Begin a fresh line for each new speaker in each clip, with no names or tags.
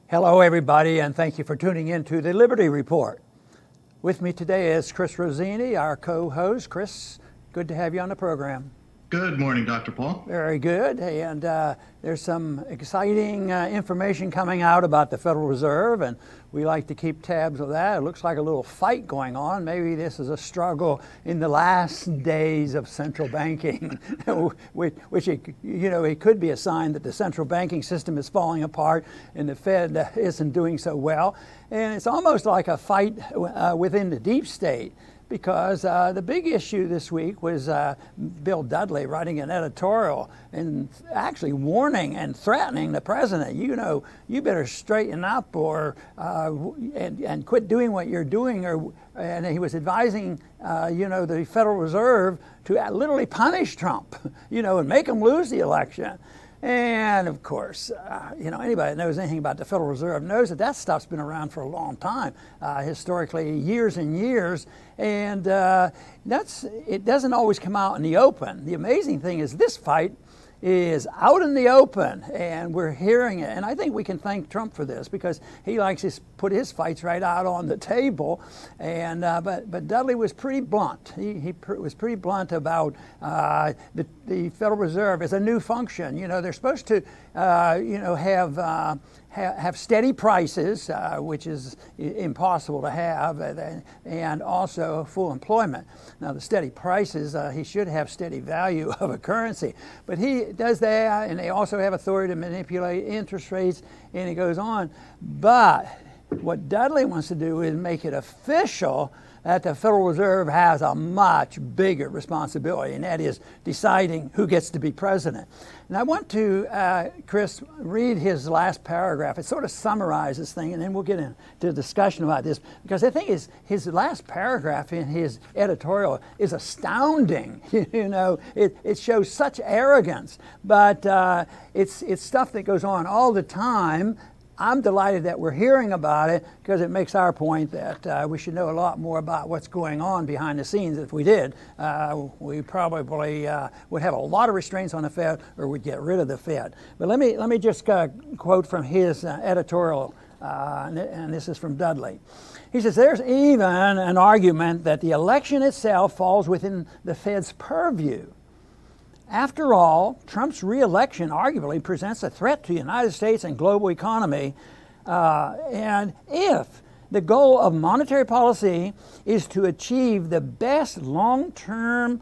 Hello, everybody, and thank you for tuning in to the Liberty Report. With me today is Chris Rossini, our co-host. Chris, good to have you on the program.
Good morning, Dr. Paul.
Very good. And there's some exciting information coming out about the Federal Reserve, and we like to keep tabs of that. It looks like a little fight going on. Maybe this is a struggle in the last days of central banking, which it could be a sign that the central banking system is falling apart and the Fed isn't doing so well. And it's almost like a fight within the deep state. Because the big issue this week was Bill Dudley writing an editorial and actually warning and threatening the president. You better straighten up and quit doing what you're doing. And he was advising, the Federal Reserve to literally punish Trump, and make him lose the election. And of course, anybody that knows anything about the Federal Reserve knows that stuff's been around for a long time, historically, years and years. And it doesn't always come out in the open. The amazing thing is this fight is out in the open, and we're hearing it. And I think we can thank Trump for this because he likes to put his fights right out on the table. And but Dudley was pretty blunt. He was pretty blunt about the Federal Reserve as a new function. They're supposed to have steady prices, which is impossible to have, and also full employment. Now, the steady prices, he should have steady value of a currency, but he does that, and they also have authority to manipulate interest rates, and it goes on. But what Dudley wants to do is make it official that the Federal Reserve has a much bigger responsibility, and that is deciding who gets to be president. And I want to, Chris, read his last paragraph. It sort of summarizes thing, and then we'll get into a discussion about this, because I think his last paragraph in his editorial is astounding. It shows such arrogance, but it's stuff that goes on all the time. I'm delighted that we're hearing about it because it makes our point that we should know a lot more about what's going on behind the scenes. If we did, we probably would have a lot of restraints on the Fed, or we'd get rid of the Fed. But let me just quote from his editorial, and this is from Dudley. He says, "There's even an argument that the election itself falls within the Fed's purview. After all, Trump's re-election arguably presents a threat to the United States and global economy. And if the goal of monetary policy is to achieve the best long-term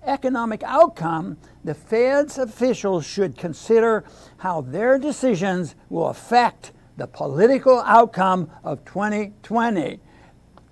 economic outcome, the Fed's officials should consider how their decisions will affect the political outcome of 2020.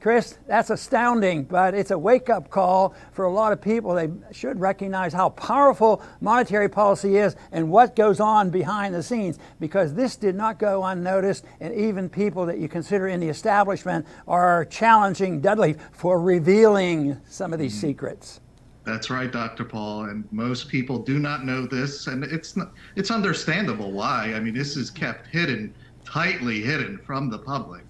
Chris, that's astounding, but it's a wake-up call for a lot of people. They should recognize how powerful monetary policy is and what goes on behind the scenes, because this did not go unnoticed, and even people that you consider in the establishment are challenging Dudley for revealing some of these secrets."
That's right, Dr. Paul, and most people do not know this, and it's understandable why. I mean, this is kept hidden, tightly hidden from the public.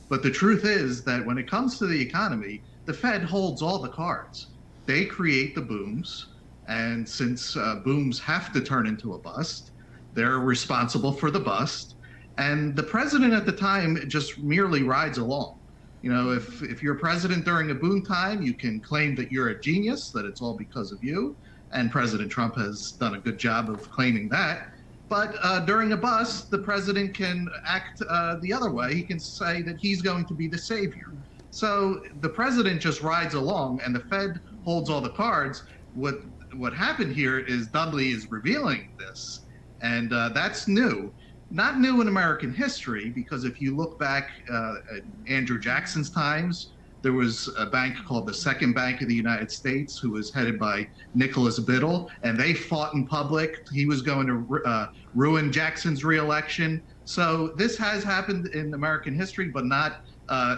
But the truth is that when it comes to the economy, the Fed holds all the cards. They create the booms, and since booms have to turn into a bust, they're responsible for the bust. And the president at the time just merely rides along. If you're president during a boom time, you can claim that you're a genius, that it's all because of you. And President Trump has done a good job of claiming that. But during a bust, the president can act the other way. He can say that he's going to be the savior. So the president just rides along, and the Fed holds all the cards. What happened here is Dudley is revealing this, and that's new. Not new in American history, because if you look back at Andrew Jackson's times, there was a bank called the Second Bank of the United States, who was headed by Nicholas Biddle, and they fought in public. He was going to ruin Jackson's reelection. So this has happened in American history, but not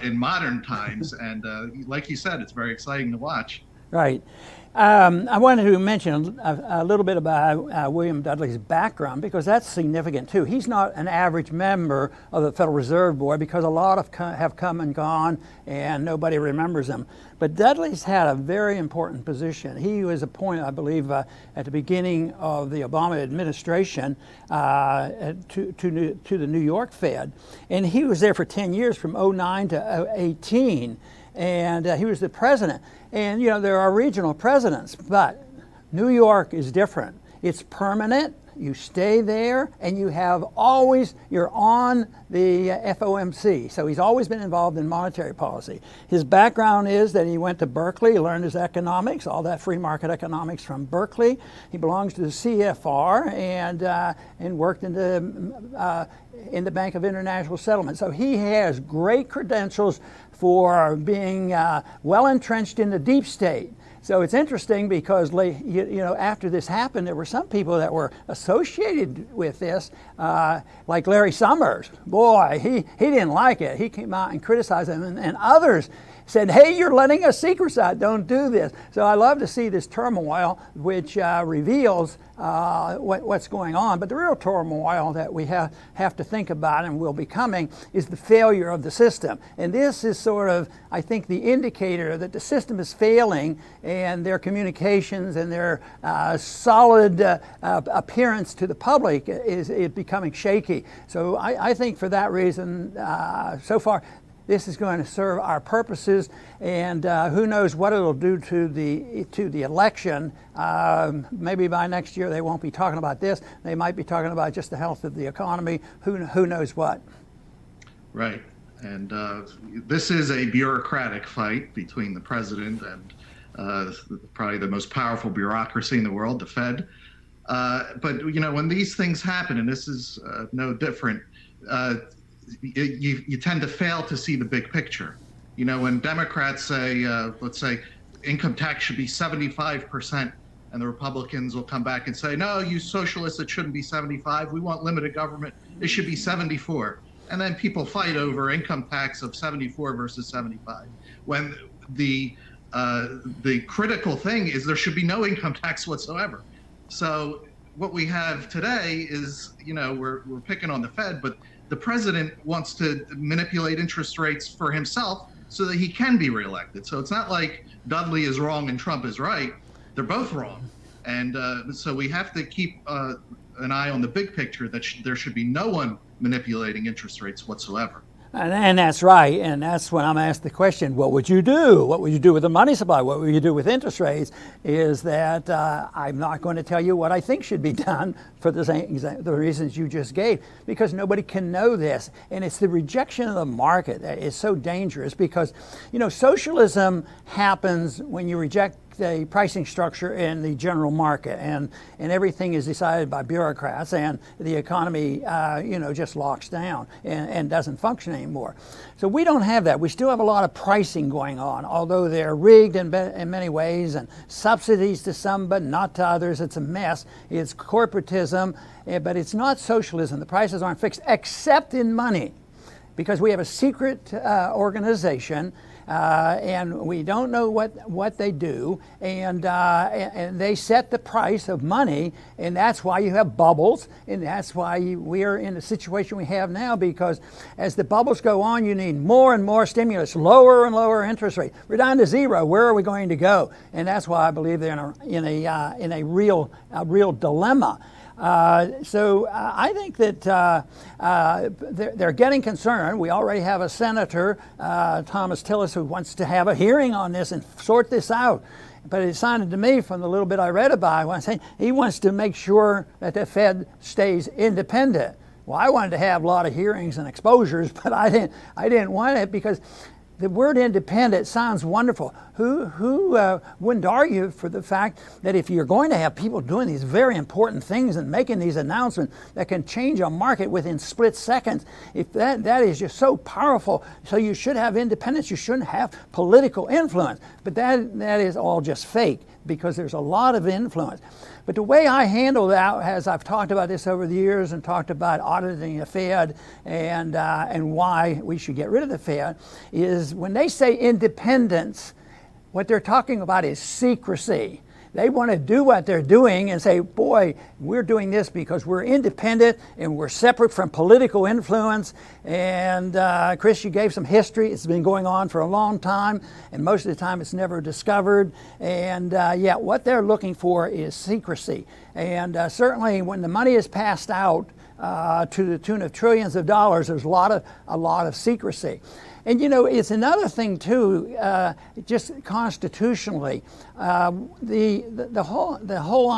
in modern times. And like you said, it's very exciting to watch.
Right. I wanted to mention a little bit about William Dudley's background, because that's significant too. He's not an average member of the Federal Reserve Board, because a lot have come and gone and nobody remembers him. But Dudley's had a very important position. He was appointed, I believe, at the beginning of the Obama administration to the New York Fed. And he was there for 10 years, from 2009 to 2018. And he was the president. And there are regional presidents, but New York is different. It's permanent. You stay there, and you're on the FOMC. So he's always been involved in monetary policy. His background is that he went to Berkeley, learned his economics, all that free market economics from Berkeley. He belongs to the CFR and worked in the Bank of International Settlement. So he has great credentials for being well entrenched in the deep state. So it's interesting because after this happened, there were some people that were associated with this, like Larry Summers. Boy, he didn't like it. He came out and criticized him, and others said, hey, you're letting a secrecy out, don't do this. So I love to see this turmoil, which reveals what's going on. But the real turmoil that we have to think about and will be coming is the failure of the system. And this is sort of, I think, the indicator that the system is failing, and their communications and their solid appearance to the public is becoming shaky. So I think for that reason, so far, this is going to serve our purposes, and who knows what it'll do to the election. Maybe by next year they won't be talking about this. They might be talking about just the health of the economy. Who knows what?
Right. And this is a bureaucratic fight between the president and probably the most powerful bureaucracy in the world, the Fed. But when these things happen, and this is no different, you tend to fail to see the big picture. When Democrats say, let's say, income tax should be 75%, and the Republicans will come back and say, no, you socialists, it shouldn't be 75. We want limited government. It should be 74. And then people fight over income tax of 74 versus 75. When the critical thing is there should be no income tax whatsoever. So what we have today is, we're picking on the Fed, but the president wants to manipulate interest rates for himself so that he can be reelected. So it's not like Dudley is wrong and Trump is right. They're both wrong. And so we have to keep an eye on the big picture, that there should be no one manipulating interest rates whatsoever.
And that's right, and that's when I'm asked the question, what would you do? What would you do with the money supply? What would you do with interest rates? Is that I'm not going to tell you what I think should be done for the reasons you just gave, because nobody can know this. And it's the rejection of the market that is so dangerous, because, socialism happens when you reject the pricing structure in the general market, and everything is decided by bureaucrats, and the economy just locks down and doesn't function anymore. So we don't have that. We still have a lot of pricing going on, although they're rigged in many ways, and subsidies to some but not to others. It's a mess. It's corporatism, but it's not socialism. The prices aren't fixed except in money, because we have a secret organization, and we don't know what they do, and they set the price of money, and that's why you have bubbles, and that's why we're in the situation we have now, because as the bubbles go on, you need more and more stimulus, lower and lower interest rate. We're down to zero. Where are we going to go? And that's why I believe they're in a real dilemma. So I think that they're getting concerned. We already have a senator, Thomas Tillis, who wants to have a hearing on this and sort this out. But it sounded to me, from the little bit I read about it, he wants to make sure that the Fed stays independent. Well, I wanted to have a lot of hearings and exposures, but I didn't want it, because the word independent sounds wonderful. Who wouldn't argue for the fact that if you're going to have people doing these very important things and making these announcements that can change a market within split seconds, if that is just so powerful, so you should have independence, you shouldn't have political influence. But that is all just fake, because there's a lot of influence. But the way I handle that, as I've talked about this over the years and talked about auditing the Fed and why we should get rid of the Fed, is when they say independence, What they're talking about is secrecy. They want to do what they're doing and say, boy, we're doing this because we're independent and we're separate from political influence. And Chris, you gave some history. It's been going on for a long time, and most of the time it's never discovered. And yeah, what they're looking for is secrecy. And certainly when the money is passed out to the tune of trillions of dollars, there's a lot of secrecy. And you know, it's another thing too, just constitutionally, the whole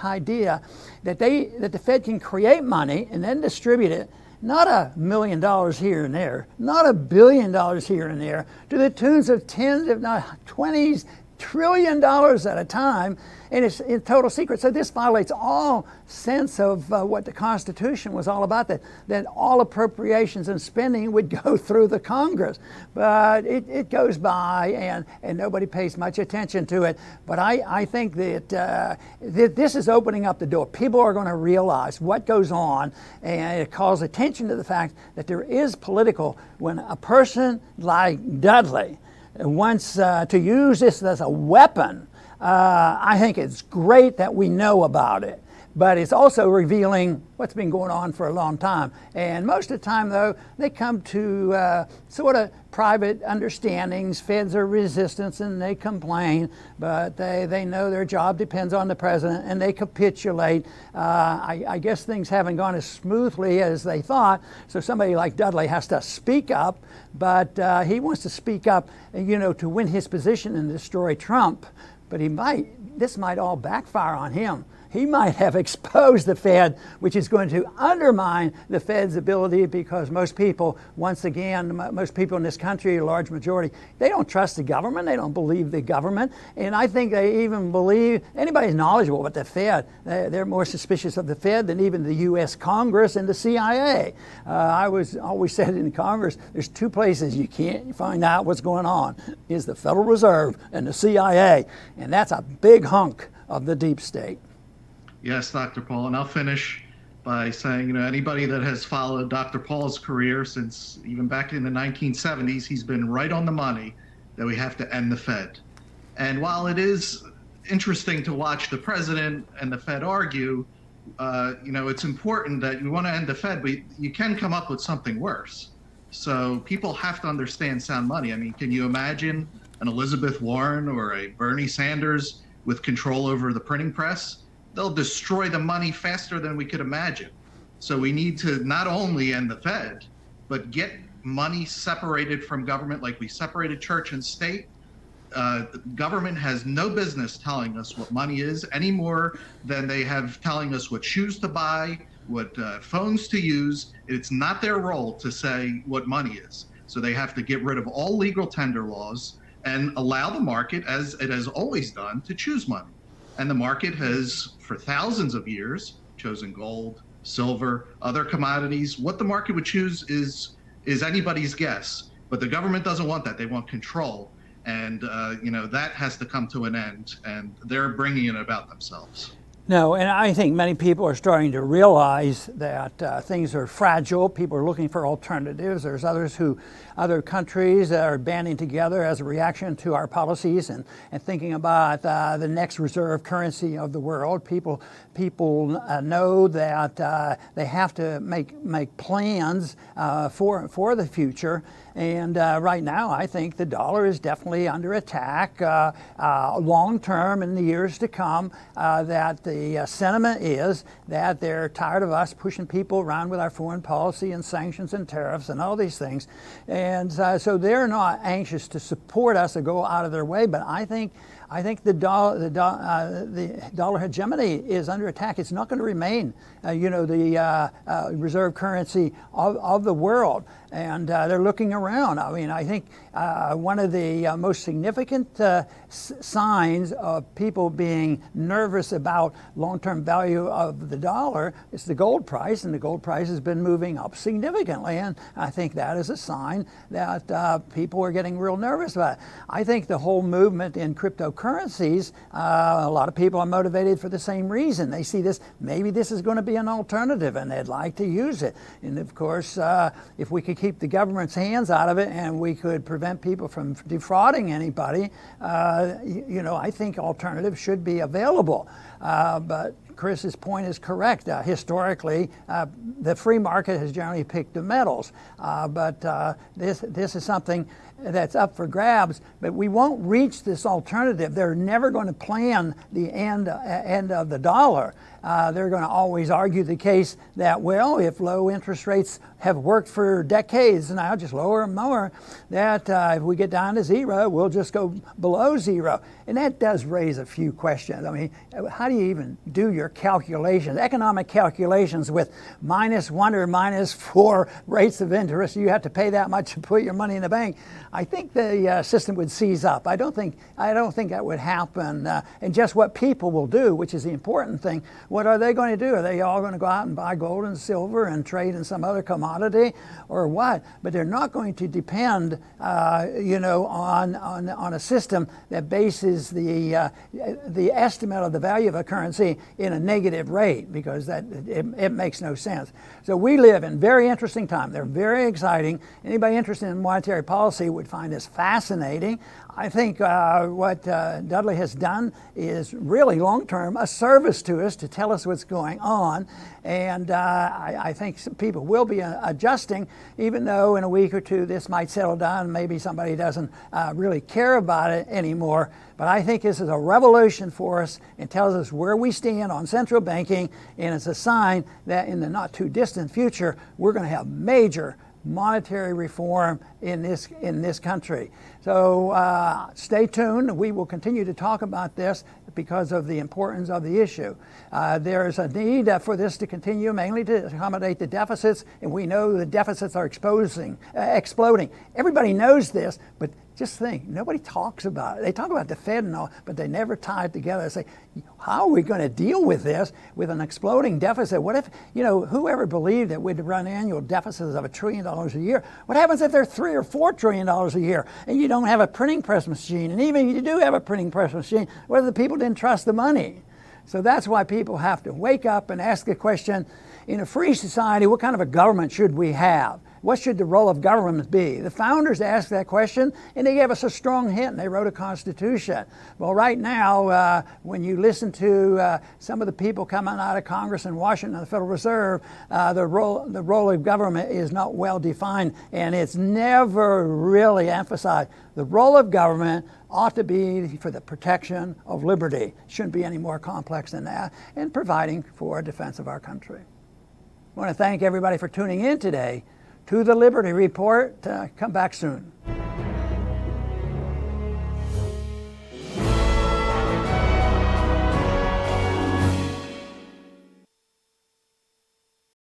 idea that the Fed can create money and then distribute it, not $1 million here and there, not $1 billion here and there, to the tunes of tens, if not 20s, $trillion at a time, and it's in total secret. So this violates all sense of what the Constitution was all about, that all appropriations and spending would go through the Congress. But it goes by, and nobody pays much attention to it. But I think that this is opening up the door. People are going to realize what goes on, and it calls attention to the fact that there is political, when a person like Dudley wants to use this as a weapon. I think it's great that we know about it, but it's also revealing what's been going on for a long time. And most of the time, though, they come to sort of private understandings. Feds are resistant and they complain, but they know their job depends on the president, and they capitulate. I guess things haven't gone as smoothly as they thought, so somebody like Dudley has to speak up, but he wants to speak up, you know, to win his position and destroy Trump. But this might all backfire on him. He might have exposed the Fed, which is going to undermine the Fed's ability, because most people, once again, most people in this country, a large majority, they don't trust the government. They don't believe the government. And I think they even believe, anybody who's knowledgeable about the Fed, they're more suspicious of the Fed than even the U.S. Congress and the CIA. I was always said in Congress, there's two places you can't find out what's going on, is the Federal Reserve and the CIA. And that's a big hunk of the deep state.
Yes, Dr. Paul, and I'll finish by saying, you know, anybody that has followed Dr. Paul's career since even back in the 1970s, he's been right on the money that we have to end the Fed. And while it is interesting to watch the president and the Fed argue, you know, it's important that you want to end the Fed, but you can come up with something worse. So people have to understand sound money. I mean, can you imagine an Elizabeth Warren or a Bernie Sanders with control over the printing press? They'll destroy the money faster than we could imagine. So we need to not only end the Fed, but get money separated from government, like we separated church and state. The government has no business telling us what money is any more than they have telling us what shoes to buy, what phones to use. It's not their role to say what money is. So they have to get rid of all legal tender laws and allow the market, as it has always done, to choose money. And the market has, for thousands of years, chosen gold, silver, other commodities. What the market would choose is anybody's guess. But the government doesn't want that. They want control. And, you know, that has to come to an end. And they're bringing it about themselves.
No, and I think many people are starting to realize that things are fragile. People are looking for alternatives. There's other countries that are banding together as a reaction to our policies and thinking about the next reserve currency of the world. People know that they have to make plans for the future. And right now, I think the dollar is definitely under attack long term in the years to come. That the sentiment is that they're tired of us pushing people around with our foreign policy and sanctions and tariffs and all these things. And so they're not anxious to support us or go out of their way. But I think the dollar hegemony is under attack. It's not going to remain, the reserve currency of the world. And they're looking around. I mean, I think one of the most significant signs of people being nervous about long-term value of the dollar, it's the gold price, and the gold price has been moving up significantly. And I think that is a sign that people are getting real nervous about it. I think the whole movement in cryptocurrencies, a lot of people are motivated for the same reason. They see this, maybe this is going to be an alternative, and they'd like to use it. And of course, if we could keep the government's hands out of it and we could prevent people from defrauding anybody, I think alternatives should be available. But Chris's point is correct. Historically, the free market has generally picked the metals, but this is something that's up for grabs. But we won't reach this alternative. They're never going to plan the end of the dollar. They're going to always argue the case that, well, if low interest rates have worked for decades now, just lower and lower, that if we get down to zero, we'll just go below zero. And that does raise a few questions. I mean, how do you even do your calculations, economic calculations with -1 or -4 rates of interest? You have to pay that much to put your money in the bank. I think the system would seize up. I don't think that would happen. And just what people will do, which is the important thing, what are they going to do? Are they all going to go out and buy gold and silver and trade in some other commodity, or what? But they're not going to depend, on a system that bases the estimate of the value of a currency in a negative rate, because it makes no sense. So we live in very interesting times. They're very exciting. Anybody interested in monetary policy would find this fascinating. I think what Dudley has done is really long-term a service to us to tell us what's going on. And I think some people will be adjusting, even though in a week or two this might settle down. Maybe somebody doesn't really care about it anymore. But I think this is a revolution for us. It tells us where we stand on central banking, and it's a sign that in the not too distant future, we're going to have major monetary reform in this country. So stay tuned. We will continue to talk about this because of the importance of the issue. There is a need for this to continue, mainly to accommodate the deficits, and we know the deficits are exploding. Everybody knows this, but just think, nobody talks about it. They talk about the Fed and all, but they never tie it together and say, how are we going to deal with this with an exploding deficit? What if, whoever believed that we'd run annual deficits of $1 trillion a year? What happens if they're $3 or $4 trillion a year and you don't have a printing press machine? And even if you do have a printing press machine, what if the people didn't trust the money? So that's why people have to wake up and ask the question, in a free society, what kind of a government should we have? What should the role of government be? The founders asked that question, and they gave us a strong hint, and they wrote a constitution. Well, right now, when you listen to some of the people coming out of Congress and Washington, the Federal Reserve, the role of government is not well defined, and it's never really emphasized. The role of government ought to be for the protection of liberty. Shouldn't be any more complex than that, and providing for defense of our country. I want to thank everybody for tuning in today to the Liberty Report. Come back soon.